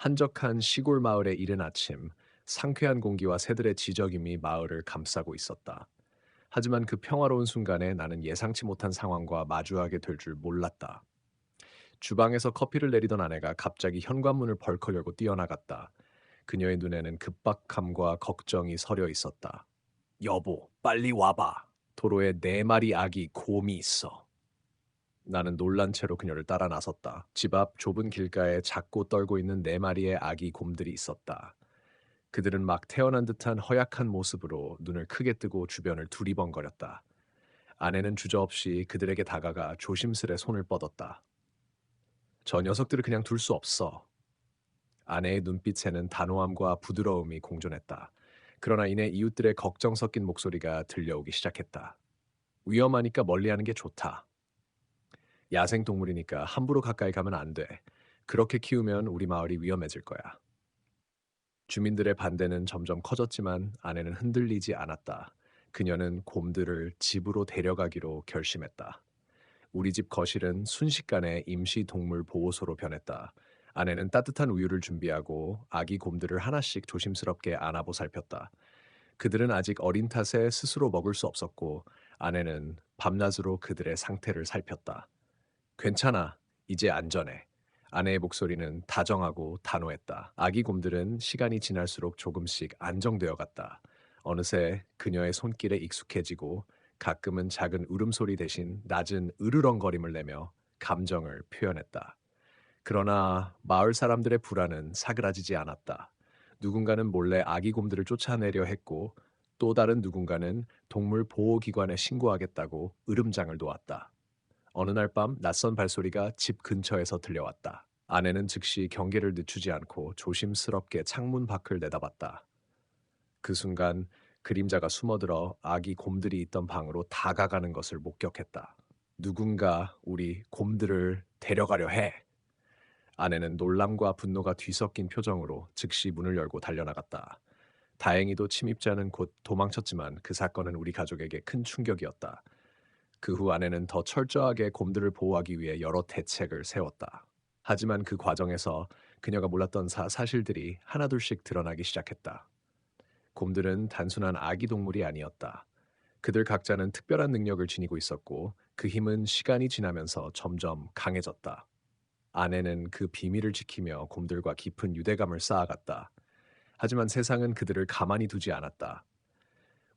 한적한 시골 마을에 이른 아침, 상쾌한 공기와 새들의 지저귀이 마을을 감싸고 있었다. 하지만 그 평화로운 순간에 나는 예상치 못한 상황과 마주하게 될 줄 몰랐다. 주방에서 커피를 내리던 아내가 갑자기 현관문을 벌컥 열고 뛰어나갔다. 그녀의 눈에는 급박함과 걱정이 서려 있었다. 여보, 빨리 와봐. 도로에 네 마리 아기 곰이 있어. 나는 놀란 채로 그녀를 따라 나섰다. 집 앞 좁은 길가에 작고 떨고 있는 네 마리의 아기 곰들이 있었다. 그들은 막 태어난 듯한 허약한 모습으로 눈을 크게 뜨고 주변을 두리번거렸다. 아내는 주저없이 그들에게 다가가 조심스레 손을 뻗었다. 저 녀석들을 그냥 둘 수 없어. 아내의 눈빛에는 단호함과 부드러움이 공존했다. 그러나 이내 이웃들의 걱정 섞인 목소리가 들려오기 시작했다. 위험하니까 멀리하는 게 좋다. 야생 동물이니까 함부로 가까이 가면 안 돼. 그렇게 키우면 우리 마을이 위험해질 거야. 주민들의 반대는 점점 커졌지만 아내는 흔들리지 않았다. 그녀는 곰들을 집으로 데려가기로 결심했다. 우리 집 거실은 순식간에 임시 동물 보호소로 변했다. 아내는 따뜻한 우유를 준비하고 아기 곰들을 하나씩 조심스럽게 안아보 살폈다. 그들은 아직 어린 탓에 스스로 먹을 수 없었고 아내는 밤낮으로 그들의 상태를 살폈다. 괜찮아. 이제 안전해. 아내의 목소리는 다정하고 단호했다. 아기 곰들은 시간이 지날수록 조금씩 안정되어 갔다. 어느새 그녀의 손길에 익숙해지고 가끔은 작은 울음소리 대신 낮은 으르렁거림을 내며 감정을 표현했다. 그러나 마을 사람들의 불안은 사그라지지 않았다. 누군가는 몰래 아기 곰들을 쫓아내려 했고 또 다른 누군가는 동물 보호기관에 신고하겠다고 으름장을 놓았다. 어느 날 밤 낯선 발소리가 집 근처에서 들려왔다. 아내는 즉시 경계를 늦추지 않고 조심스럽게 창문 밖을 내다봤다. 그 순간 그림자가 숨어들어 아기 곰들이 있던 방으로 다가가는 것을 목격했다. 누군가 우리 곰들을 데려가려 해. 아내는 놀람과 분노가 뒤섞인 표정으로 즉시 문을 열고 달려나갔다. 다행히도 침입자는 곧 도망쳤지만 그 사건은 우리 가족에게 큰 충격이었다. 그 후 아내는 더 철저하게 곰들을 보호하기 위해 여러 대책을 세웠다. 하지만 그 과정에서 그녀가 몰랐던 사실들이 하나둘씩 드러나기 시작했다. 곰들은 단순한 아기 동물이 아니었다. 그들 각자는 특별한 능력을 지니고 있었고 그 힘은 시간이 지나면서 점점 강해졌다. 아내는 그 비밀을 지키며 곰들과 깊은 유대감을 쌓아갔다. 하지만 세상은 그들을 가만히 두지 않았다.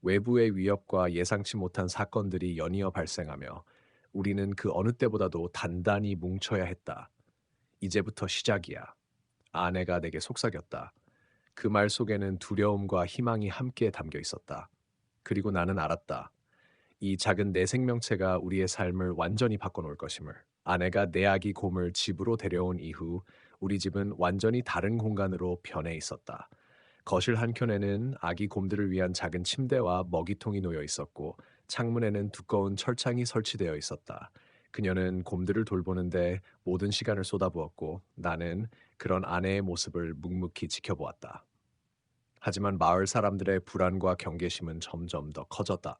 외부의 위협과 예상치 못한 사건들이 연이어 발생하며 우리는 그 어느 때보다도 단단히 뭉쳐야 했다. 이제부터 시작이야. 아내가 내게 속삭였다. 그 말 속에는 두려움과 희망이 함께 담겨 있었다. 그리고 나는 알았다. 이 작은 내 생명체가 우리의 삶을 완전히 바꿔놓을 것임을. 아내가 내 아기 곰을 집으로 데려온 이후 우리 집은 완전히 다른 공간으로 변해 있었다. 거실 한켠에는 아기 곰들을 위한 작은 침대와 먹이통이 놓여 있었고 창문에는 두꺼운 철창이 설치되어 있었다. 그녀는 곰들을 돌보는데 모든 시간을 쏟아부었고 나는 그런 아내의 모습을 묵묵히 지켜보았다. 하지만 마을 사람들의 불안과 경계심은 점점 더 커졌다.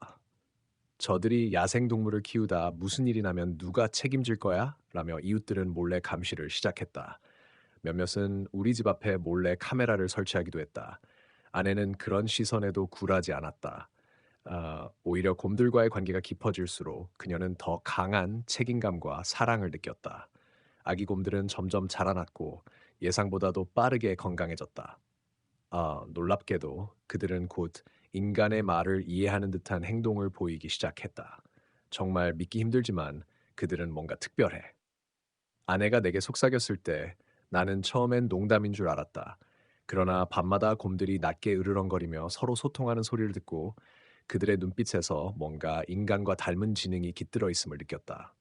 저들이 야생동물을 키우다 무슨 일이 나면 누가 책임질 거야? 라며 이웃들은 몰래 감시를 시작했다. 몇몇은 우리 집 앞에 몰래 카메라를 설치하기도 했다. 아내는 그런 시선에도 굴하지 않았다. 오히려 곰들과의 관계가 깊어질수록 그녀는 더 강한 책임감과 사랑을 느꼈다. 아기 곰들은 점점 자라났고 예상보다도 빠르게 건강해졌다. 놀랍게도 그들은 곧 인간의 말을 이해하는 듯한 행동을 보이기 시작했다. 정말 믿기 힘들지만 그들은 뭔가 특별해. 아내가 내게 속삭였을 때 나는 처음엔 농담인 줄 알았다. 그러나 밤마다 곰들이 낮게 으르렁거리며 서로 소통하는 소리를 듣고 그들의 눈빛에서 뭔가 인간과 닮은 지능이 깃들어 있음을 느꼈다.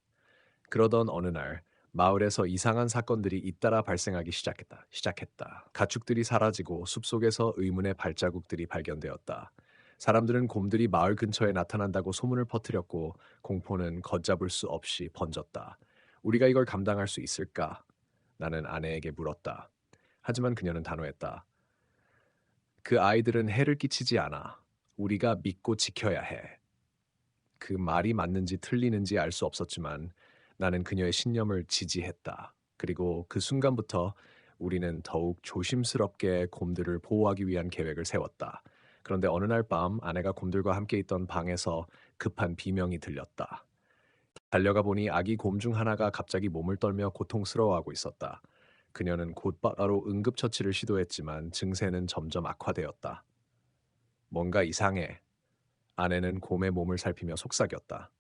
그러던 어느 날 마을에서 이상한 사건들이 잇따라 발생하기 시작했다. 가축들이 사라지고 숲속에서 의문의 발자국들이 발견되었다. 사람들은 곰들이 마을 근처에 나타난다고 소문을 퍼뜨렸고 공포는 걷잡을 수 없이 번졌다. 우리가 이걸 감당할 수 있을까? 나는 아내에게 물었다. 하지만 그녀는 단호했다. 그 아이들은 해를 끼치지 않아. 우리가 믿고 지켜야 해. 그 말이 맞는지 틀리는지 알 수 없었지만 나는 그녀의 신념을 지지했다. 그리고 그 순간부터 우리는 더욱 조심스럽게 곰들을 보호하기 위한 계획을 세웠다. 그런데 어느 날 밤 아내가 곰들과 함께 있던 방에서 급한 비명이 들렸다. 달려가 보니 아기 곰 중 하나가 갑자기 몸을 떨며 고통스러워하고 있었다. 그녀는 곧바로 응급처치를 시도했지만 증세는 점점 악화되었다. 뭔가 이상해. 아내는 곰의 몸을 살피며 속삭였다.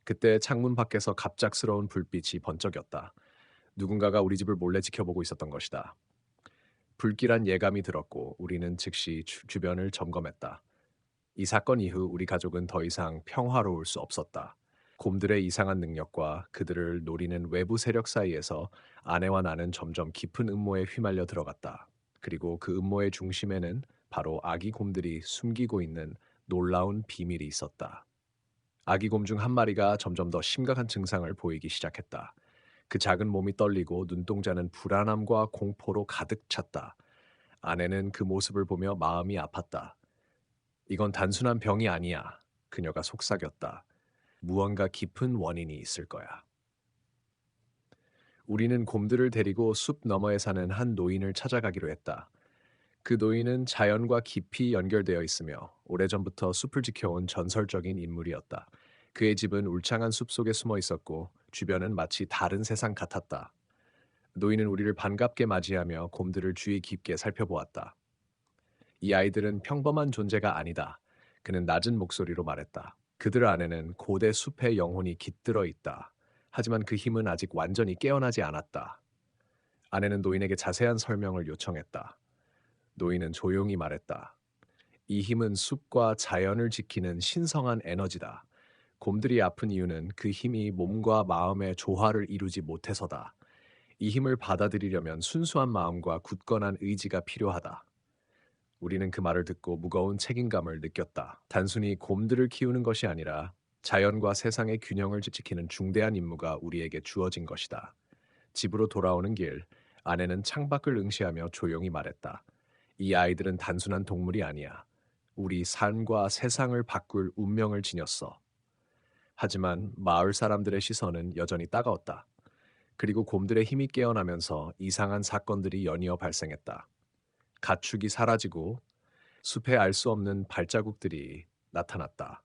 그때 창문 밖에서 갑작스러운 불빛이 번쩍였다. 누군가가 우리 집을 몰래 지켜보고 있었던 것이다. 불길한 예감이 들었고 우리는 즉시 주변을 점검했다. 이 사건 이후 우리 가족은 더 이상 평화로울 수 없었다. 곰들의 이상한 능력과 그들을 노리는 외부 세력 사이에서 아내와 나는 점점 깊은 음모에 휘말려 들어갔다. 그리고 그 음모의 중심에는 바로 아기 곰들이 숨기고 있는 놀라운 비밀이 있었다. 아기 곰 중 한 마리가 점점 더 심각한 증상을 보이기 시작했다. 그 작은 몸이 떨리고 눈동자는 불안함과 공포로 가득 찼다. 아내는 그 모습을 보며 마음이 아팠다. 이건 단순한 병이 아니야. 그녀가 속삭였다. 무언가 깊은 원인이 있을 거야. 우리는 곰들을 데리고 숲 너머에 사는 한 노인을 찾아가기로 했다. 그 노인은 자연과 깊이 연결되어 있으며 오래전부터 숲을 지켜온 전설적인 인물이었다. 그의 집은 울창한 숲 속에 숨어 있었고 주변은 마치 다른 세상 같았다. 노인은 우리를 반갑게 맞이하며 곰들을 주의 깊게 살펴보았다. 이 아이들은 평범한 존재가 아니다. 그는 낮은 목소리로 말했다. 그들 안에는 고대 숲의 영혼이 깃들어 있다. 하지만 그 힘은 아직 완전히 깨어나지 않았다. 아내는 노인에게 자세한 설명을 요청했다. 노인은 조용히 말했다. 이 힘은 숲과 자연을 지키는 신성한 에너지다. 곰들이 아픈 이유는 그 힘이 몸과 마음의 조화를 이루지 못해서다. 이 힘을 받아들이려면 순수한 마음과 굳건한 의지가 필요하다. 우리는 그 말을 듣고 무거운 책임감을 느꼈다. 단순히 곰들을 키우는 것이 아니라 자연과 세상의 균형을 지키는 중대한 임무가 우리에게 주어진 것이다. 집으로 돌아오는 길, 아내는 창밖을 응시하며 조용히 말했다. 이 아이들은 단순한 동물이 아니야. 우리 삶과 세상을 바꿀 운명을 지녔어. 하지만 마을 사람들의 시선은 여전히 따가웠다. 그리고 곰들의 힘이 깨어나면서 이상한 사건들이 연이어 발생했다. 가축이 사라지고 숲에 알 수 없는 발자국들이 나타났다.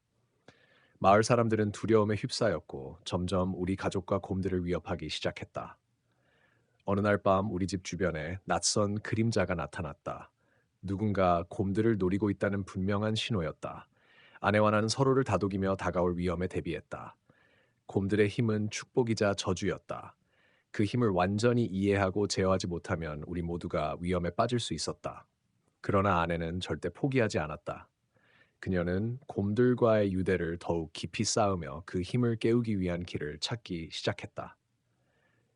마을 사람들은 두려움에 휩싸였고 점점 우리 가족과 곰들을 위협하기 시작했다. 어느 날 밤 우리 집 주변에 낯선 그림자가 나타났다. 누군가 곰들을 노리고 있다는 분명한 신호였다. 아내와 나는 서로를 다독이며 다가올 위험에 대비했다. 곰들의 힘은 축복이자 저주였다. 그 힘을 완전히 이해하고 제어하지 못하면 우리 모두가 위험에 빠질 수 있었다. 그러나 아내는 절대 포기하지 않았다. 그녀는 곰들과의 유대를 더욱 깊이 쌓으며 그 힘을 깨우기 위한 길을 찾기 시작했다.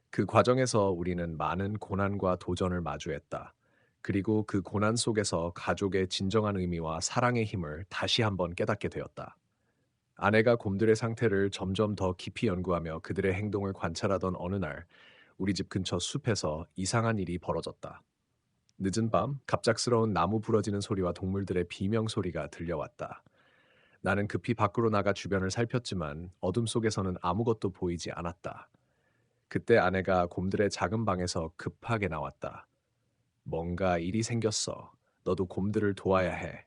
그 과정에서 우리는 많은 고난과 도전을 마주했다. 그리고 그 고난 속에서 가족의 진정한 의미와 사랑의 힘을 다시 한번 깨닫게 되었다. 아내가 곰들의 상태를 점점 더 깊이 연구하며 그들의 행동을 관찰하던 어느 날, 우리 집 근처 숲에서 이상한 일이 벌어졌다. 늦은 밤, 갑작스러운 나무 부러지는 소리와 동물들의 비명 소리가 들려왔다. 나는 급히 밖으로 나가 주변을 살폈지만 어둠 속에서는 아무것도 보이지 않았다. 그때 아내가 곰들의 작은 방에서 급하게 나왔다. 뭔가 일이 생겼어. 너도 곰들을 도와야 해.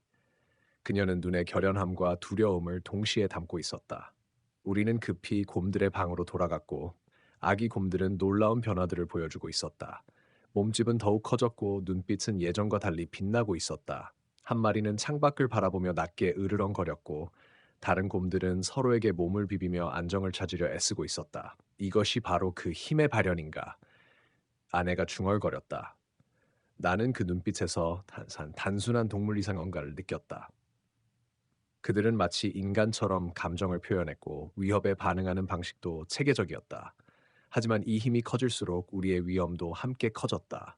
그녀는 눈에 결연함과 두려움을 동시에 담고 있었다. 우리는 급히 곰들의 방으로 돌아갔고 아기 곰들은 놀라운 변화들을 보여주고 있었다. 몸집은 더욱 커졌고 눈빛은 예전과 달리 빛나고 있었다. 한 마리는 창밖을 바라보며 낮게 으르렁거렸고 다른 곰들은 서로에게 몸을 비비며 안정을 찾으려 애쓰고 있었다. 이것이 바로 그 힘의 발현인가? 아내가 중얼거렸다. 나는 그 눈빛에서 단순한 동물 이상 뭔가를 느꼈다. 그들은 마치 인간처럼 감정을 표현했고 위협에 반응하는 방식도 체계적이었다. 하지만 이 힘이 커질수록 우리의 위험도 함께 커졌다.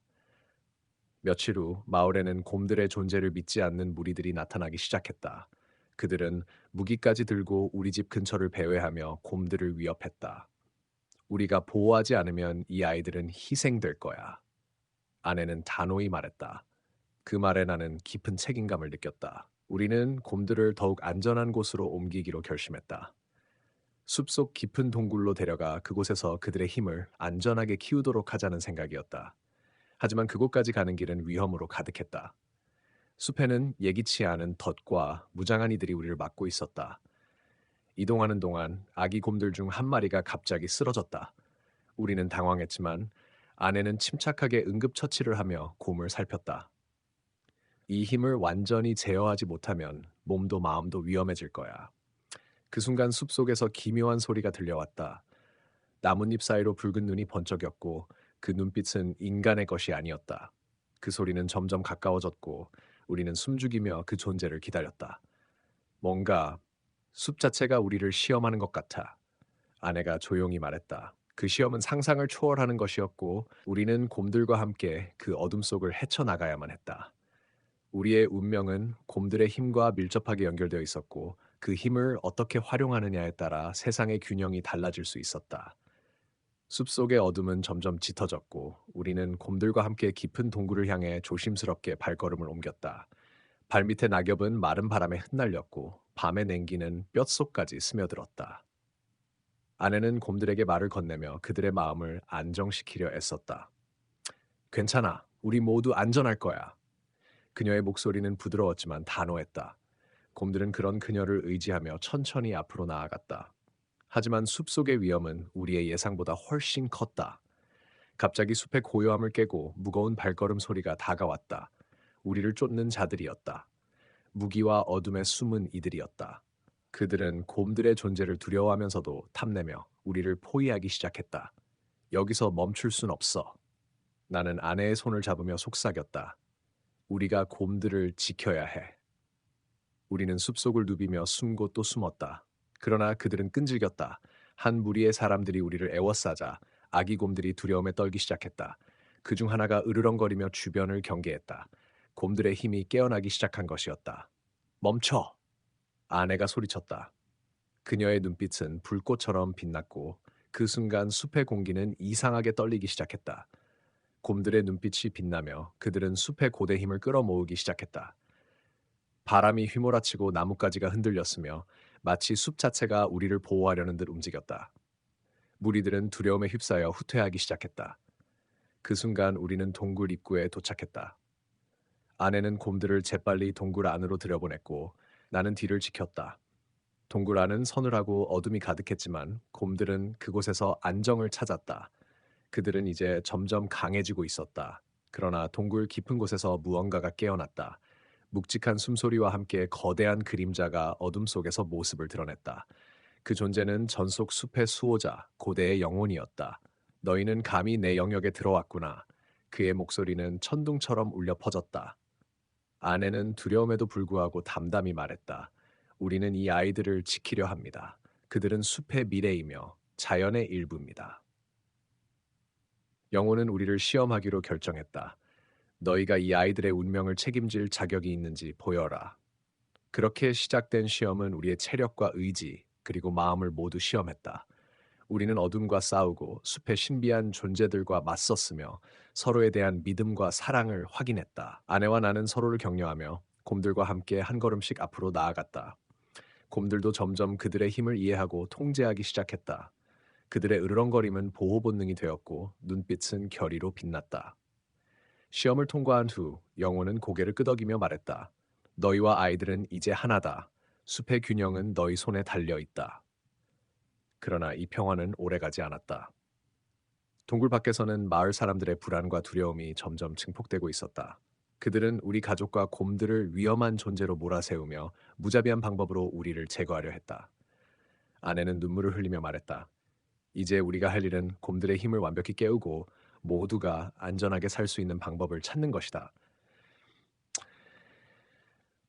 며칠 후 마을에는 곰들의 존재를 믿지 않는 무리들이 나타나기 시작했다. 그들은 무기까지 들고 우리 집 근처를 배회하며 곰들을 위협했다. 우리가 보호하지 않으면 이 아이들은 희생될 거야. 아내는 단호히 말했다. 그 말에 나는 깊은 책임감을 느꼈다. 우리는 곰들을 더욱 안전한 곳으로 옮기기로 결심했다. 숲속 깊은 동굴로 데려가 그곳에서 그들의 힘을 안전하게 키우도록 하자는 생각이었다. 하지만 그곳까지 가는 길은 위험으로 가득했다. 숲에는 예기치 않은 덫과 무장한 이들이 우리를 막고 있었다. 이동하는 동안 아기 곰들 중 한 마리가 갑자기 쓰러졌다. 우리는 당황했지만 아내는 침착하게 응급처치를 하며 곰을 살폈다. 이 힘을 완전히 제어하지 못하면 몸도 마음도 위험해질 거야. 그 순간 숲속에서 기묘한 소리가 들려왔다. 나뭇잎 사이로 붉은 눈이 번쩍였고 그 눈빛은 인간의 것이 아니었다. 그 소리는 점점 가까워졌고 우리는 숨죽이며 그 존재를 기다렸다. 뭔가 숲 자체가 우리를 시험하는 것 같아. 아내가 조용히 말했다. 그 시험은 상상을 초월하는 것이었고 우리는 곰들과 함께 그 어둠 속을 헤쳐나가야만 했다. 우리의 운명은 곰들의 힘과 밀접하게 연결되어 있었고 그 힘을 어떻게 활용하느냐에 따라 세상의 균형이 달라질 수 있었다. 숲속의 어둠은 점점 짙어졌고 우리는 곰들과 함께 깊은 동굴을 향해 조심스럽게 발걸음을 옮겼다. 발밑의 낙엽은 마른 바람에 흩날렸고 밤의 냉기는 뼛속까지 스며들었다. 아내는 곰들에게 말을 건네며 그들의 마음을 안정시키려 애썼다. 괜찮아. 우리 모두 안전할 거야. 그녀의 목소리는 부드러웠지만 단호했다. 곰들은 그런 그녀를 의지하며 천천히 앞으로 나아갔다. 하지만 숲속의 위험은 우리의 예상보다 훨씬 컸다. 갑자기 숲의 고요함을 깨고 무거운 발걸음 소리가 다가왔다. 우리를 쫓는 자들이었다. 무기와 어둠에 숨은 이들이었다. 그들은 곰들의 존재를 두려워하면서도 탐내며 우리를 포위하기 시작했다. 여기서 멈출 순 없어. 나는 아내의 손을 잡으며 속삭였다. 우리가 곰들을 지켜야 해. 우리는 숲속을 누비며 숨고 또 숨었다. 그러나 그들은 끈질겼다. 한 무리의 사람들이 우리를 애워싸자 아기 곰들이 두려움에 떨기 시작했다. 그 중 하나가 으르렁거리며 주변을 경계했다. 곰들의 힘이 깨어나기 시작한 것이었다. 멈춰! 아내가 소리쳤다. 그녀의 눈빛은 불꽃처럼 빛났고 그 순간 숲의 공기는 이상하게 떨리기 시작했다. 곰들의 눈빛이 빛나며 그들은 숲의 고대 힘을 끌어모으기 시작했다. 바람이 휘몰아치고 나뭇가지가 흔들렸으며 마치 숲 자체가 우리를 보호하려는 듯 움직였다. 무리들은 두려움에 휩싸여 후퇴하기 시작했다. 그 순간 우리는 동굴 입구에 도착했다. 아내는 곰들을 재빨리 동굴 안으로 들여보냈고 나는 뒤를 지켰다. 동굴 안은 서늘하고 어둠이 가득했지만 곰들은 그곳에서 안정을 찾았다. 그들은 이제 점점 강해지고 있었다. 그러나 동굴 깊은 곳에서 무언가가 깨어났다. 묵직한 숨소리와 함께 거대한 그림자가 어둠 속에서 모습을 드러냈다. 그 존재는 전속 숲의 수호자, 고대의 영혼이었다. 너희는 감히 내 영역에 들어왔구나. 그의 목소리는 천둥처럼 울려 퍼졌다. 아내는 두려움에도 불구하고 담담히 말했다. 우리는 이 아이들을 지키려 합니다. 그들은 숲의 미래이며 자연의 일부입니다. 영혼은 우리를 시험하기로 결정했다. 너희가 이 아이들의 운명을 책임질 자격이 있는지 보여라. 그렇게 시작된 시험은 우리의 체력과 의지, 그리고 마음을 모두 시험했다. 우리는 어둠과 싸우고 숲의 신비한 존재들과 맞섰으며 서로에 대한 믿음과 사랑을 확인했다. 아내와 나는 서로를 격려하며 곰들과 함께 한 걸음씩 앞으로 나아갔다. 곰들도 점점 그들의 힘을 이해하고 통제하기 시작했다. 그들의 으르렁거림은 보호 본능이 되었고 눈빛은 결의로 빛났다. 시험을 통과한 후 영혼은 고개를 끄덕이며 말했다. 너희와 아이들은 이제 하나다. 숲의 균형은 너희 손에 달려 있다. 그러나 이 평화는 오래가지 않았다. 동굴 밖에서는 마을 사람들의 불안과 두려움이 점점 증폭되고 있었다. 그들은 우리 가족과 곰들을 위험한 존재로 몰아세우며 무자비한 방법으로 우리를 제거하려 했다. 아내는 눈물을 흘리며 말했다. 이제 우리가 할 일은 곰들의 힘을 완벽히 깨우고 모두가 안전하게 살 수 있는 방법을 찾는 것이다.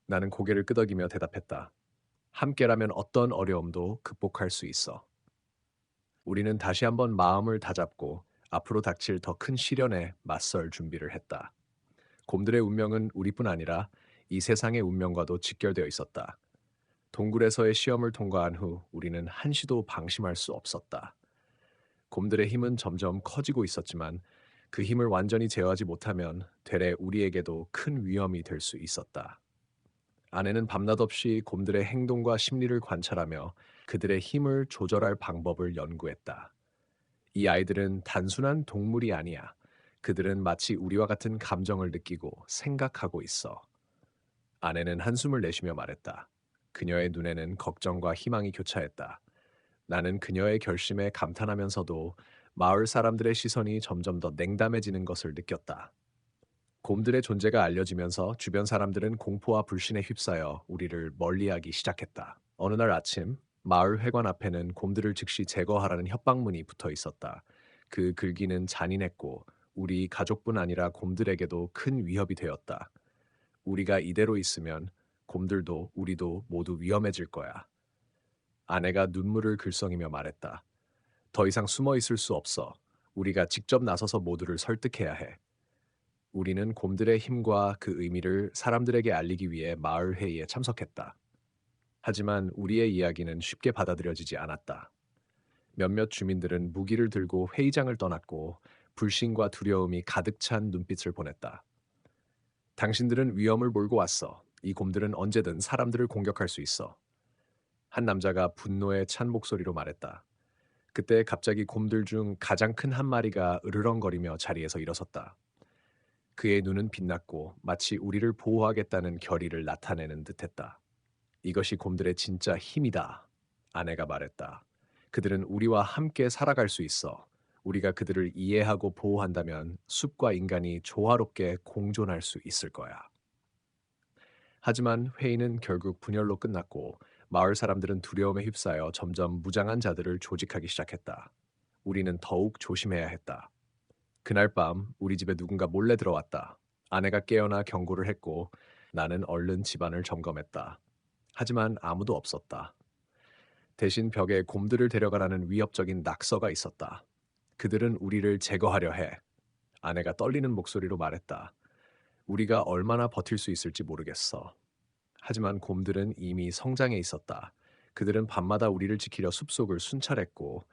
나는 고개를 끄덕이며 대답했다. 함께라면 어떤 어려움도 극복할 수 있어. 우리는 다시 한번 마음을 다잡고 앞으로 닥칠 더 큰 시련에 맞설 준비를 했다. 곰들의 운명은 우리뿐 아니라 이 세상의 운명과도 직결되어 있었다. 동굴에서의 시험을 통과한 후 우리는 한시도 방심할 수 없었다. 곰들의 힘은 점점 커지고 있었지만 그 힘을 완전히 제어하지 못하면 되레 우리에게도 큰 위험이 될 수 있었다. 아내는 밤낮 없이 곰들의 행동과 심리를 관찰하며 그들의 힘을 조절할 방법을 연구했다. 이 아이들은 단순한 동물이 아니야. 그들은 마치 우리와 같은 감정을 느끼고 생각하고 있어. 아내는 한숨을 내쉬며 말했다. 그녀의 눈에는 걱정과 희망이 교차했다. 나는 그녀의 결심에 감탄하면서도 마을 사람들의 시선이 점점 더 냉담해지는 것을 느꼈다. 곰들의 존재가 알려지면서 주변 사람들은 공포와 불신에 휩싸여 우리를 멀리하기 시작했다. 어느 날 아침, 마을 회관 앞에는 곰들을 즉시 제거하라는 협박문이 붙어 있었다. 그 글귀는 잔인했고 우리 가족뿐 아니라 곰들에게도 큰 위협이 되었다. 우리가 이대로 있으면 곰들도 우리도 모두 위험해질 거야. 아내가 눈물을 글썽이며 말했다. 더 이상 숨어 있을 수 없어. 우리가 직접 나서서 모두를 설득해야 해. 우리는 곰들의 힘과 그 의미를 사람들에게 알리기 위해 마을 회의에 참석했다. 하지만 우리의 이야기는 쉽게 받아들여지지 않았다. 몇몇 주민들은 무기를 들고 회의장을 떠났고 불신과 두려움이 가득 찬 눈빛을 보냈다. 당신들은 위험을 몰고 왔어. 이 곰들은 언제든 사람들을 공격할 수 있어. 한 남자가 분노에 찬 목소리로 말했다. 그때 갑자기 곰들 중 가장 큰 한 마리가 으르렁거리며 자리에서 일어섰다. 그의 눈은 빛났고 마치 우리를 보호하겠다는 결의를 나타내는 듯했다. 이것이 곰들의 진짜 힘이다. 아내가 말했다. 그들은 우리와 함께 살아갈 수 있어. 우리가 그들을 이해하고 보호한다면 숲과 인간이 조화롭게 공존할 수 있을 거야. 하지만 회의는 결국 분열로 끝났고 마을 사람들은 두려움에 휩싸여 점점 무장한 자들을 조직하기 시작했다. 우리는 더욱 조심해야 했다. 그날 밤 우리 집에 누군가 몰래 들어왔다. 아내가 깨어나 경고를 했고 나는 얼른 집안을 점검했다. 하지만 아무도 없었다. 대신 벽에 곰들을 데려가라는 위협적인 낙서가 있었다. 그들은 우리를 제거하려 해. 아내가 떨리는 목소리로 말했다. 우리가 얼마나 버틸 수 있을지 모르겠어. 하지만 곰들은 이미 성장해 있었다. 그들은 밤마다 우리를 지키려 숲속을 순찰했고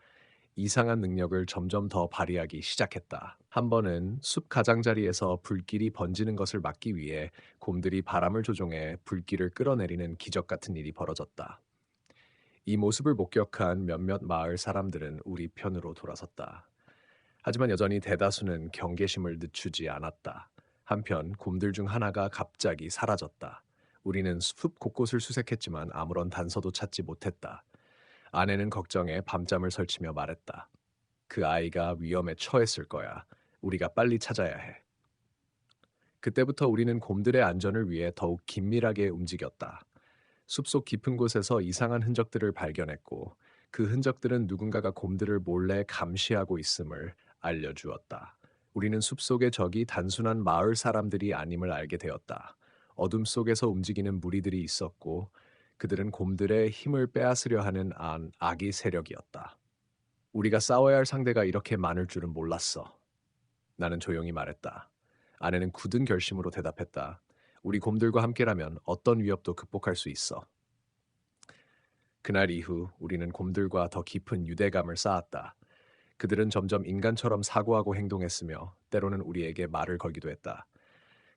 이상한 능력을 점점 더 발휘하기 시작했다. 한 번은 숲 가장자리에서 불길이 번지는 것을 막기 위해 곰들이 바람을 조종해 불길을 끌어내리는 기적 같은 일이 벌어졌다. 이 모습을 목격한 몇몇 마을 사람들은 우리 편으로 돌아섰다. 하지만 여전히 대다수는 경계심을 늦추지 않았다. 한편 곰들 중 하나가 갑자기 사라졌다. 우리는 숲 곳곳을 수색했지만 아무런 단서도 찾지 못했다. 아내는 걱정에 밤잠을 설치며 말했다. 그 아이가 위험에 처했을 거야. 우리가 빨리 찾아야 해. 그때부터 우리는 곰들의 안전을 위해 더욱 긴밀하게 움직였다. 숲속 깊은 곳에서 이상한 흔적들을 발견했고 그 흔적들은 누군가가 곰들을 몰래 감시하고 있음을 알려주었다. 우리는 숲속의 적이 단순한 마을 사람들이 아님을 알게 되었다. 어둠 속에서 움직이는 무리들이 있었고 그들은 곰들의 힘을 빼앗으려 하는 악의 세력이었다. 우리가 싸워야 할 상대가 이렇게 많을 줄은 몰랐어. 나는 조용히 말했다. 아내는 굳은 결심으로 대답했다. 우리 곰들과 함께라면 어떤 위협도 극복할 수 있어. 그날 이후 우리는 곰들과 더 깊은 유대감을 쌓았다. 그들은 점점 인간처럼 사고하고 행동했으며 때로는 우리에게 말을 걸기도 했다.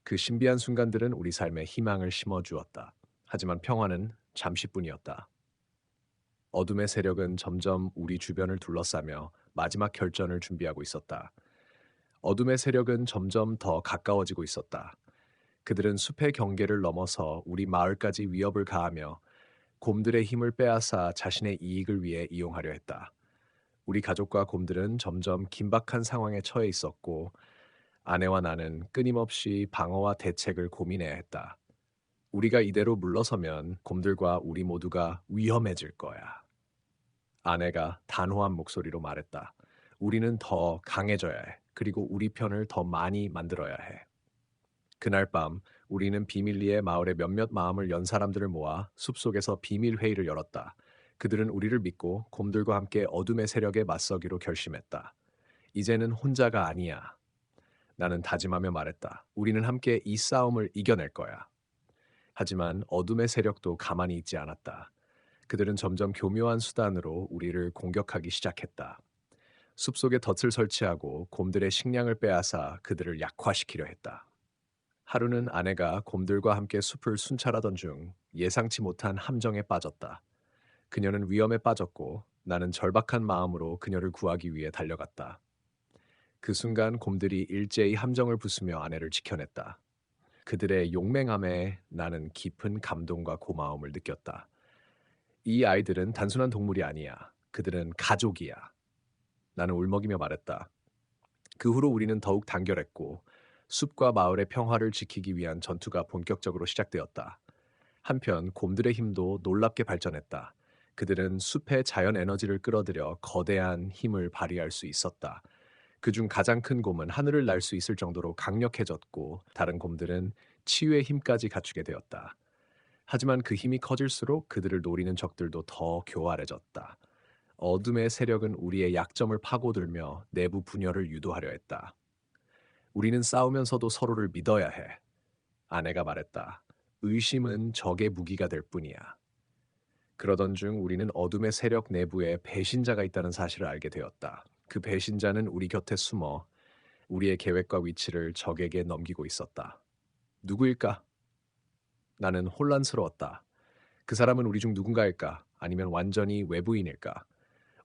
그 신비한 순간들은 우리 삶에 희망을 심어주었다. 하지만 평화는 잠시뿐이었다. 어둠의 세력은 점점 우리 주변을 둘러싸며 마지막 결전을 준비하고 있었다. 어둠의 세력은 점점 더 가까워지고 있었다. 그들은 숲의 경계를 넘어서 우리 마을까지 위협을 가하며 곰들의 힘을 빼앗아 자신의 이익을 위해 이용하려 했다. 우리 가족과 곰들은 점점 긴박한 상황에 처해 있었고 아내와 나는 끊임없이 방어와 대책을 고민해야 했다. 우리가 이대로 물러서면 곰들과 우리 모두가 위험해질 거야. 아내가 단호한 목소리로 말했다. 우리는 더 강해져야 해. 그리고 우리 편을 더 많이 만들어야 해. 그날 밤 우리는 비밀리에 마을의 몇몇 마음을 연 사람들을 모아 숲속에서 비밀 회의를 열었다. 그들은 우리를 믿고 곰들과 함께 어둠의 세력에 맞서기로 결심했다. 이제는 혼자가 아니야. 나는 다짐하며 말했다. 우리는 함께 이 싸움을 이겨낼 거야. 하지만 어둠의 세력도 가만히 있지 않았다. 그들은 점점 교묘한 수단으로 우리를 공격하기 시작했다. 숲속에 덫을 설치하고 곰들의 식량을 빼앗아 그들을 약화시키려 했다. 하루는 아내가 곰들과 함께 숲을 순찰하던 중 예상치 못한 함정에 빠졌다. 그녀는 위험에 빠졌고 나는 절박한 마음으로 그녀를 구하기 위해 달려갔다. 그 순간 곰들이 일제히 함정을 부수며 아내를 지켜냈다. 그들의 용맹함에 나는 깊은 감동과 고마움을 느꼈다. 이 아이들은 단순한 동물이 아니야. 그들은 가족이야. 나는 울먹이며 말했다. 그 후로 우리는 더욱 단결했고 숲과 마을의 평화를 지키기 위한 전투가 본격적으로 시작되었다. 한편 곰들의 힘도 놀랍게 발전했다. 그들은 숲의 자연 에너지를 끌어들여 거대한 힘을 발휘할 수 있었다. 그중 가장 큰 곰은 하늘을 날 수 있을 정도로 강력해졌고 다른 곰들은 치유의 힘까지 갖추게 되었다. 하지만 그 힘이 커질수록 그들을 노리는 적들도 더 교활해졌다. 어둠의 세력은 우리의 약점을 파고들며 내부 분열을 유도하려 했다. 우리는 싸우면서도 서로를 믿어야 해. 아내가 말했다. 의심은 적의 무기가 될 뿐이야. 그러던 중 우리는 어둠의 세력 내부에 배신자가 있다는 사실을 알게 되었다. 그 배신자는 우리 곁에 숨어 우리의 계획과 위치를 적에게 넘기고 있었다. 누구일까? 나는 혼란스러웠다. 그 사람은 우리 중 누군가일까? 아니면 완전히 외부인일까?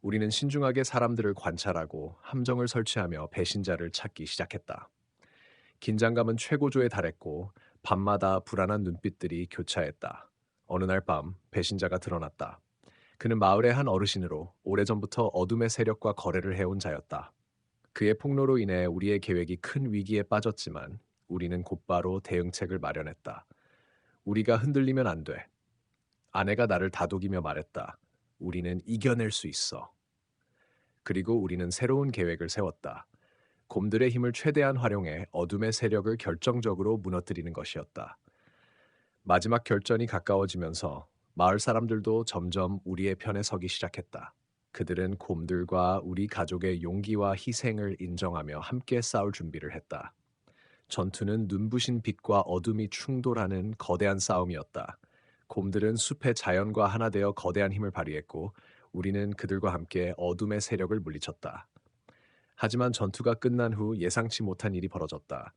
우리는 신중하게 사람들을 관찰하고 함정을 설치하며 배신자를 찾기 시작했다. 긴장감은 최고조에 달했고 밤마다 불안한 눈빛들이 교차했다. 어느 날 밤 배신자가 드러났다. 그는 마을의 한 어르신으로 오래전부터 어둠의 세력과 거래를 해온 자였다. 그의 폭로로 인해 우리의 계획이 큰 위기에 빠졌지만 우리는 곧바로 대응책을 마련했다. 우리가 흔들리면 안 돼. 아내가 나를 다독이며 말했다. 우리는 이겨낼 수 있어. 그리고 우리는 새로운 계획을 세웠다. 곰들의 힘을 최대한 활용해 어둠의 세력을 결정적으로 무너뜨리는 것이었다. 마지막 결전이 가까워지면서 마을 사람들도 점점 우리의 편에 서기 시작했다. 그들은 곰들과 우리 가족의 용기와 희생을 인정하며 함께 싸울 준비를 했다. 전투는 눈부신 빛과 어둠이 충돌하는 거대한 싸움이었다. 곰들은 숲의 자연과 하나 되어 거대한 힘을 발휘했고 우리는 그들과 함께 어둠의 세력을 물리쳤다. 하지만 전투가 끝난 후 예상치 못한 일이 벌어졌다.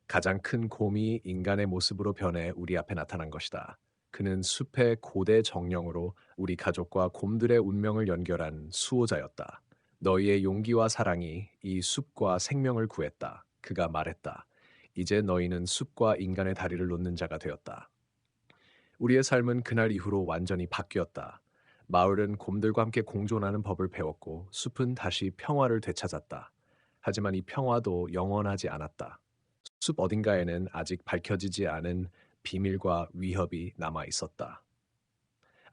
가장 큰 곰이 인간의 모습으로 변해 우리 앞에 나타난 것이다. 그는 숲의 고대 정령으로 우리 가족과 곰들의 운명을 연결한 수호자였다. 너희의 용기와 사랑이 이 숲과 생명을 구했다. 그가 말했다. 이제 너희는 숲과 인간의 다리를 놓는 자가 되었다. 우리의 삶은 그날 이후로 완전히 바뀌었다. 마을은 곰들과 함께 공존하는 법을 배웠고 숲은 다시 평화를 되찾았다. 하지만 이 평화도 영원하지 않았다. 숲 어딘가에는 아직 밝혀지지 않은 비밀과 위협이 남아 있었다.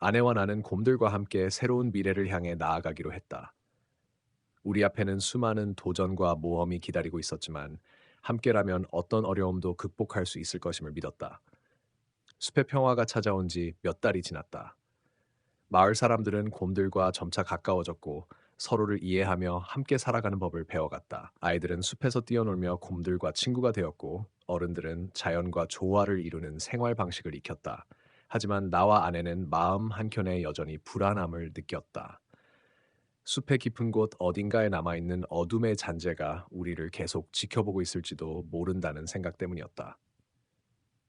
아내와 나는 곰들과 함께 새로운 미래를 향해 나아가기로 했다. 우리 앞에는 수많은 도전과 모험이 기다리고 있었지만 함께라면 어떤 어려움도 극복할 수 있을 것임을 믿었다. 숲의 평화가 찾아온 지 몇 달이 지났다. 마을 사람들은 곰들과 점차 가까워졌고 서로를 이해하며 함께 살아가는 법을 배워갔다. 아이들은 숲에서 뛰어놀며 곰들과 친구가 되었고 어른들은 자연과 조화를 이루는 생활 방식을 익혔다. 하지만 나와 아내는 마음 한켠에 여전히 불안함을 느꼈다. 숲의 깊은 곳 어딘가에 남아있는 어둠의 잔재가 우리를 계속 지켜보고 있을지도 모른다는 생각 때문이었다.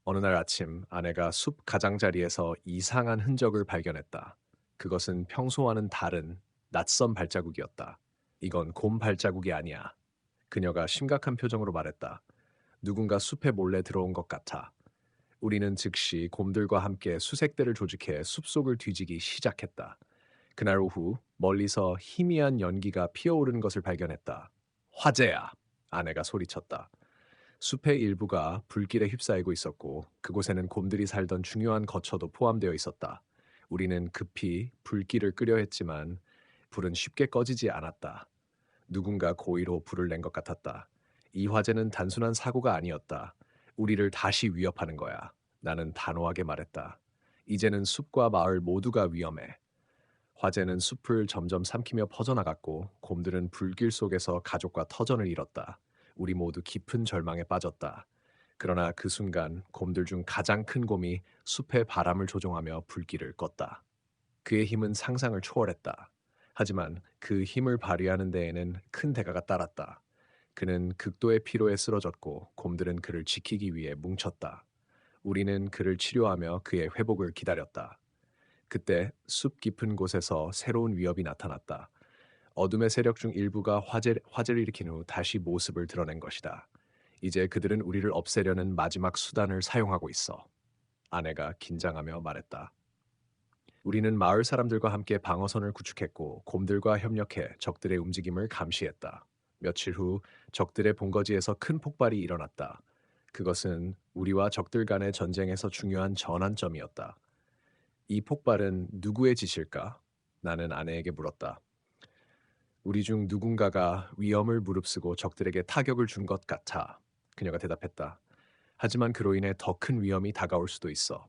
어느 날 아침 아내가 숲 가장자리에서 이상한 흔적을 발견했다. 그것은 평소와는 다른 낯선 발자국이었다. 이건 곰 발자국이 아니야. 그녀가 심각한 표정으로 말했다. 누군가 숲에 몰래 들어온 것 같아. 우리는 즉시 곰들과 함께 수색대를 조직해 숲속을 뒤지기 시작했다. 그날 오후 멀리서 희미한 연기가 피어오르는 것을 발견했다. 화재야! 아내가 소리쳤다. 숲의 일부가 불길에 휩싸이고 있었고 그곳에는 곰들이 살던 중요한 거처도 포함되어 있었다. 우리는 급히 불길을 끄려 했지만 불은 쉽게 꺼지지 않았다. 누군가 고의로 불을 낸 것 같았다. 이 화재는 단순한 사고가 아니었다. 우리를 다시 위협하는 거야. 나는 단호하게 말했다. 이제는 숲과 마을 모두가 위험해. 화재는 숲을 점점 삼키며 퍼져나갔고 곰들은 불길 속에서 가족과 터전을 잃었다. 우리 모두 깊은 절망에 빠졌다. 그러나 그 순간 곰들 중 가장 큰 곰이 숲의 바람을 조종하며 불길을 껐다. 그의 힘은 상상을 초월했다. 하지만 그 힘을 발휘하는 데에는 큰 대가가 따랐다. 그는 극도의 피로에 쓰러졌고 곰들은 그를 지키기 위해 뭉쳤다. 우리는 그를 치료하며 그의 회복을 기다렸다. 그때 숲 깊은 곳에서 새로운 위협이 나타났다. 어둠의 세력 중 일부가 화재를 일으킨 후 다시 모습을 드러낸 것이다. 이제 그들은 우리를 없애려는 마지막 수단을 사용하고 있어. 아내가 긴장하며 말했다. 우리는 마을 사람들과 함께 방어선을 구축했고 곰들과 협력해 적들의 움직임을 감시했다. 며칠 후 적들의 본거지에서 큰 폭발이 일어났다. 그것은 우리와 적들 간의 전쟁에서 중요한 전환점이었다. 이 폭발은 누구의 짓일까? 나는 아내에게 물었다. 우리 중 누군가가 위험을 무릅쓰고 적들에게 타격을 준 것 같아. 그녀가 대답했다. 하지만 그로 인해 더 큰 위험이 다가올 수도 있어.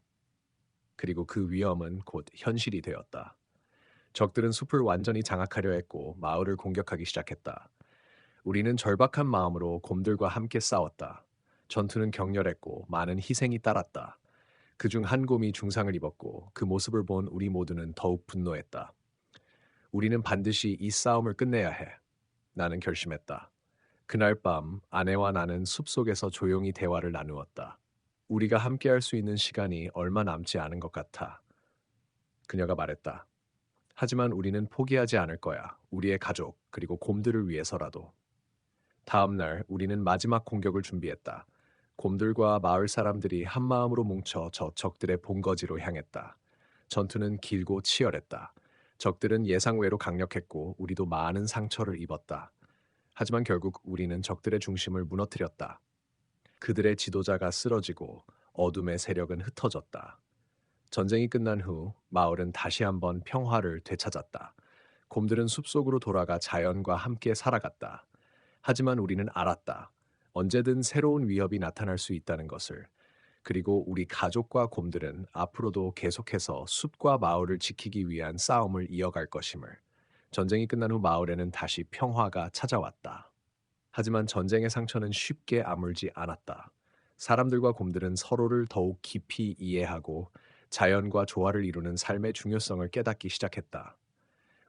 그리고 그 위험은 곧 현실이 되었다. 적들은 숲을 완전히 장악하려 했고 마을을 공격하기 시작했다. 우리는 절박한 마음으로 곰들과 함께 싸웠다. 전투는 격렬했고 많은 희생이 따랐다. 그중 한 곰이 중상을 입었고 그 모습을 본 우리 모두는 더욱 분노했다. 우리는 반드시 이 싸움을 끝내야 해. 나는 결심했다. 그날 밤 아내와 나는 숲속에서 조용히 대화를 나누었다. 우리가 함께할 수 있는 시간이 얼마 남지 않은 것 같아. 그녀가 말했다. 하지만 우리는 포기하지 않을 거야. 우리의 가족, 그리고 곰들을 위해서라도. 다음 날 우리는 마지막 공격을 준비했다. 곰들과 마을 사람들이 한 마음으로 뭉쳐 저 적들의 본거지로 향했다. 전투는 길고 치열했다. 적들은 예상외로 강력했고 우리도 많은 상처를 입었다. 하지만 결국 우리는 적들의 중심을 무너뜨렸다. 그들의 지도자가 쓰러지고 어둠의 세력은 흩어졌다. 전쟁이 끝난 후 마을은 다시 한번 평화를 되찾았다. 곰들은 숲속으로 돌아가 자연과 함께 살아갔다. 하지만 우리는 알았다. 언제든 새로운 위협이 나타날 수 있다는 것을. 그리고 우리 가족과 곰들은 앞으로도 계속해서 숲과 마을을 지키기 위한 싸움을 이어갈 것임을. 전쟁이 끝난 후 마을에는 다시 평화가 찾아왔다. 하지만 전쟁의 상처는 쉽게 아물지 않았다. 사람들과 곰들은 서로를 더욱 깊이 이해하고 자연과 조화를 이루는 삶의 중요성을 깨닫기 시작했다.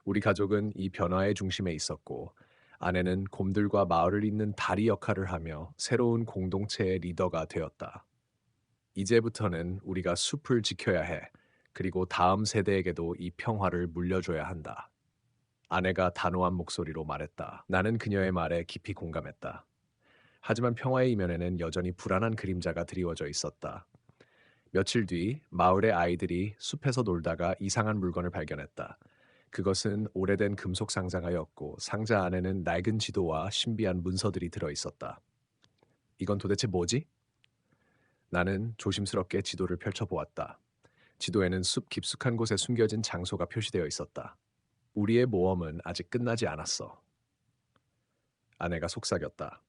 우리 가족은 이 변화의 중심에 있었고, 아내는 곰들과 마을을 잇는 다리 역할을 하며 새로운 공동체의 리더가 되었다. 이제부터는 우리가 숲을 지켜야 해. 그리고 다음 세대에게도 이 평화를 물려줘야 한다. 아내가 단호한 목소리로 말했다. 나는 그녀의 말에 깊이 공감했다. 하지만 평화의 이면에는 여전히 불안한 그림자가 드리워져 있었다. 며칠 뒤 마을의 아이들이 숲에서 놀다가 이상한 물건을 발견했다. 그것은 오래된 금속 상자였고 상자 안에는 낡은 지도와 신비한 문서들이 들어 있었다. 이건 도대체 뭐지? 나는 조심스럽게 지도를 펼쳐보았다. 지도에는 숲 깊숙한 곳에 숨겨진 장소가 표시되어 있었다. 우리의 모험은 아직 끝나지 않았어. 아내가 속삭였다.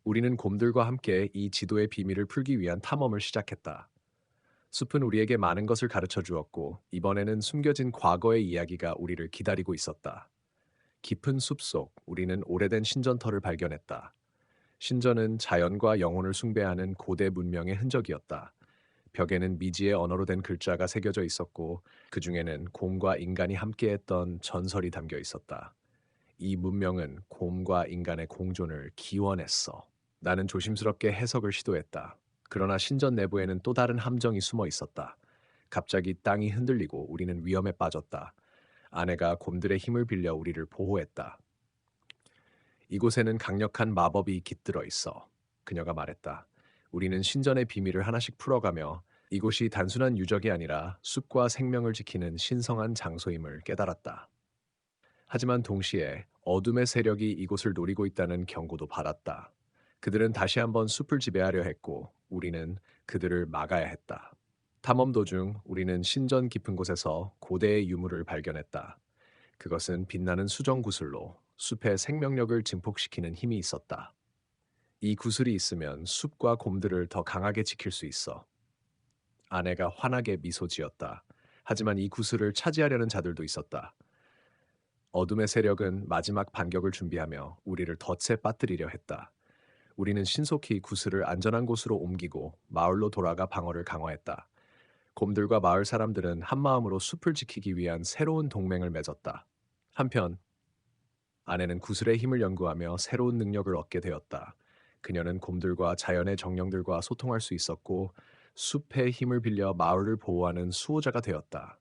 우리는 곰들과 함께 이 지도의 비밀을 풀기 위한 탐험을 시작했다. 숲은 우리에게 많은 것을 가르쳐 주었고, 이번에는 숨겨진 과거의 이야기가 우리를 기다리고 있었다. 깊은 숲속 우리는 오래된 신전터를 발견했다. 신전은 자연과 영혼을 숭배하는 고대 문명의 흔적이었다. 벽에는 미지의 언어로 된 글자가 새겨져 있었고, 그 중에는 곰과 인간이 함께했던 전설이 담겨 있었다. 이 문명은 곰과 인간의 공존을 기원했어. 나는 조심스럽게 해석을 시도했다. 그러나 신전 내부에는 또 다른 함정이 숨어 있었다. 갑자기 땅이 흔들리고 우리는 위험에 빠졌다. 아내가 곰들의 힘을 빌려 우리를 보호했다. 이곳에는 강력한 마법이 깃들어 있어. 그녀가 말했다. 우리는 신전의 비밀을 하나씩 풀어가며 이곳이 단순한 유적이 아니라 숲과 생명을 지키는 신성한 장소임을 깨달았다. 하지만 동시에 어둠의 세력이 이곳을 노리고 있다는 경고도 받았다. 그들은 다시 한번 숲을 지배하려 했고 우리는 그들을 막아야 했다. 탐험 도중 우리는 신전 깊은 곳에서 고대의 유물을 발견했다. 그것은 빛나는 수정 구슬로 숲의 생명력을 증폭시키는 힘이 있었다. 이 구슬이 있으면 숲과 곰들을 더 강하게 지킬 수 있어. 아내가 환하게 미소 지었다. 하지만 이 구슬을 차지하려는 자들도 있었다. 어둠의 세력은 마지막 반격을 준비하며 우리를 덫에 빠뜨리려 했다. 우리는 신속히 구슬을 안전한 곳으로 옮기고 마을로 돌아가 방어를 강화했다. 곰들과 마을 사람들은 한마음으로 숲을 지키기 위한 새로운 동맹을 맺었다. 한편 아내는 구슬의 힘을 연구하며 새로운 능력을 얻게 되었다. 그녀는 곰들과 자연의 정령들과 소통할 수 있었고 숲의 힘을 빌려 마을을 보호하는 수호자가 되었다.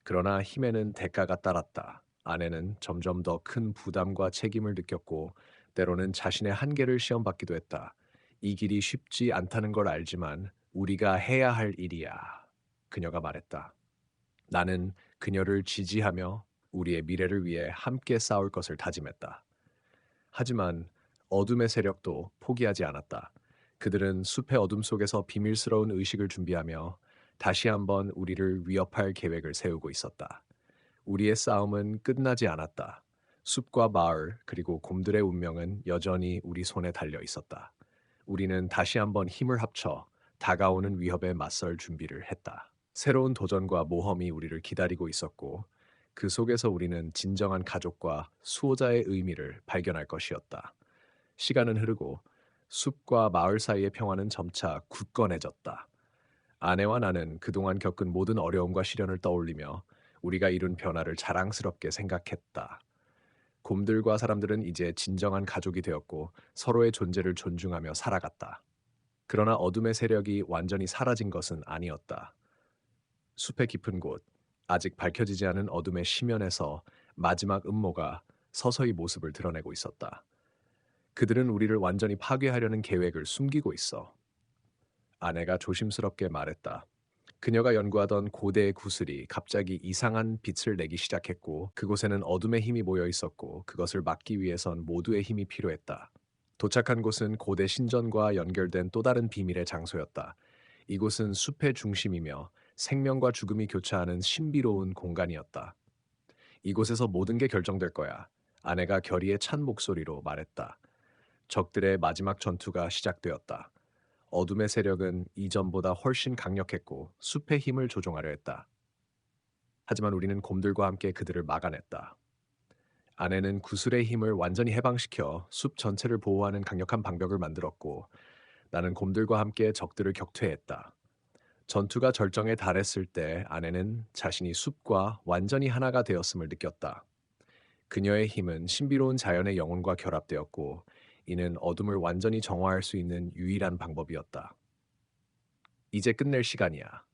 그러나 힘에는 대가가 따랐다. 아내는 점점 더 큰 부담과 책임을 느꼈고 때로는 자신의 한계를 시험받기도 했다. 이 길이 쉽지 않다는 걸 알지만 우리가 해야 할 일이야. 그녀가 말했다. 나는 그녀를 지지하며 우리의 미래를 위해 함께 싸울 것을 다짐했다. 하지만 어둠의 세력도 포기하지 않았다. 그들은 숲의 어둠 속에서 비밀스러운 의식을 준비하며 다시 한번 우리를 위협할 계획을 세우고 있었다. 우리의 싸움은 끝나지 않았다. 숲과 마을 그리고 곰들의 운명은 여전히 우리 손에 달려 있었다. 우리는 다시 한번 힘을 합쳐 다가오는 위협에 맞설 준비를 했다. 새로운 도전과 모험이 우리를 기다리고 있었고 그 속에서 우리는 진정한 가족과 수호자의 의미를 발견할 것이었다. 시간은 흐르고 숲과 마을 사이의 평화는 점차 굳건해졌다. 아내와 나는 그동안 겪은 모든 어려움과 시련을 떠올리며 우리가 이룬 변화를 자랑스럽게 생각했다. 곰들과 사람들은 이제 진정한 가족이 되었고 서로의 존재를 존중하며 살아갔다. 그러나 어둠의 세력이 완전히 사라진 것은 아니었다. 숲의 깊은 곳, 아직 밝혀지지 않은 어둠의 심연에서 마지막 음모가 서서히 모습을 드러내고 있었다. 그들은 우리를 완전히 파괴하려는 계획을 숨기고 있어. 아내가 조심스럽게 말했다. 그녀가 연구하던 고대의 구슬이 갑자기 이상한 빛을 내기 시작했고 그곳에는 어둠의 힘이 모여 있었고 그것을 막기 위해선 모두의 힘이 필요했다. 도착한 곳은 고대 신전과 연결된 또 다른 비밀의 장소였다. 이곳은 숲의 중심이며 생명과 죽음이 교차하는 신비로운 공간이었다. 이곳에서 모든 게 결정될 거야. 아내가 결의에 찬 목소리로 말했다. 적들의 마지막 전투가 시작되었다. 어둠의 세력은 이전보다 훨씬 강력했고 숲의 힘을 조종하려 했다. 하지만 우리는 곰들과 함께 그들을 막아냈다. 아내는 구슬의 힘을 완전히 해방시켜 숲 전체를 보호하는 강력한 방벽을 만들었고 나는 곰들과 함께 적들을 격퇴했다. 전투가 절정에 달했을 때 아내는 자신이 숲과 완전히 하나가 되었음을 느꼈다. 그녀의 힘은 신비로운 자연의 영혼과 결합되었고 이는 어둠을 완전히 정화할 수 있는 유일한 방법이었다. 이제 끝낼 시간이야.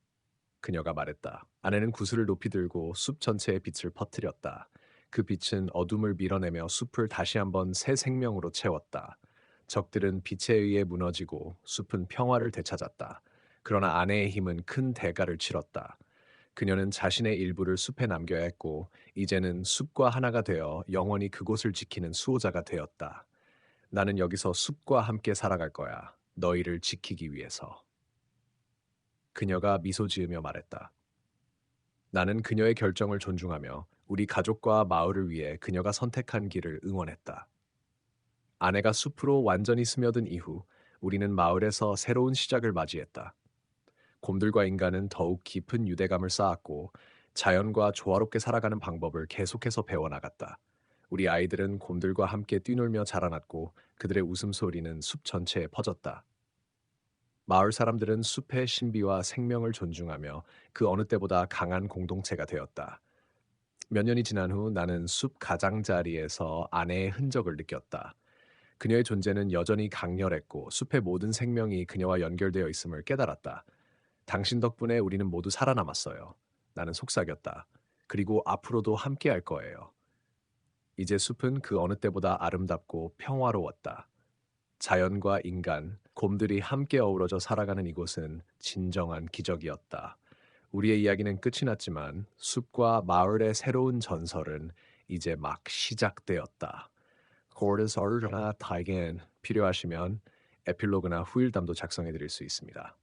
그녀가 말했다. 아내는 구슬을 높이 들고 숲 전체에 빛을 퍼뜨렸다. 그 빛은 어둠을 밀어내며 숲을 다시 한번 새 생명으로 채웠다. 적들은 빛에 의해 무너지고 숲은 평화를 되찾았다. 그러나 아내의 힘은 큰 대가를 치렀다. 그녀는 자신의 일부를 숲에 남겨야 했고, 이제는 숲과 하나가 되어 영원히 그곳을 지키는 수호자가 되었다. 나는 여기서 숲과 함께 살아갈 거야. 너희를 지키기 위해서. 그녀가 미소 지으며 말했다. 나는 그녀의 결정을 존중하며 우리 가족과 마을을 위해 그녀가 선택한 길을 응원했다. 아내가 숲으로 완전히 스며든 이후 우리는 마을에서 새로운 시작을 맞이했다. 곰들과 인간은 더욱 깊은 유대감을 쌓았고 자연과 조화롭게 살아가는 방법을 계속해서 배워나갔다. 우리 아이들은 곰들과 함께 뛰놀며 자라났고 그들의 웃음소리는 숲 전체에 퍼졌다. 마을 사람들은 숲의 신비와 생명을 존중하며 그 어느 때보다 강한 공동체가 되었다. 몇 년이 지난 후 나는 숲 가장자리에서 아내의 흔적을 느꼈다. 그녀의 존재는 여전히 강렬했고 숲의 모든 생명이 그녀와 연결되어 있음을 깨달았다. 당신 덕분에 우리는 모두 살아남았어요. 나는 속삭였다. 그리고 앞으로도 함께 할 거예요. 이제 숲은 그 어느 때보다 아름답고 평화로웠다. 자연과 인간, 곰들이 함께 어우러져 살아가는 이곳은 진정한 기적이었다. 우리의 이야기는 끝이 났지만 숲과 마을의 새로운 전설은 이제 막 시작되었다. 코르스 어르나 타이겐 필요하시면 에필로그나 후일담도 작성해 드릴 수 있습니다.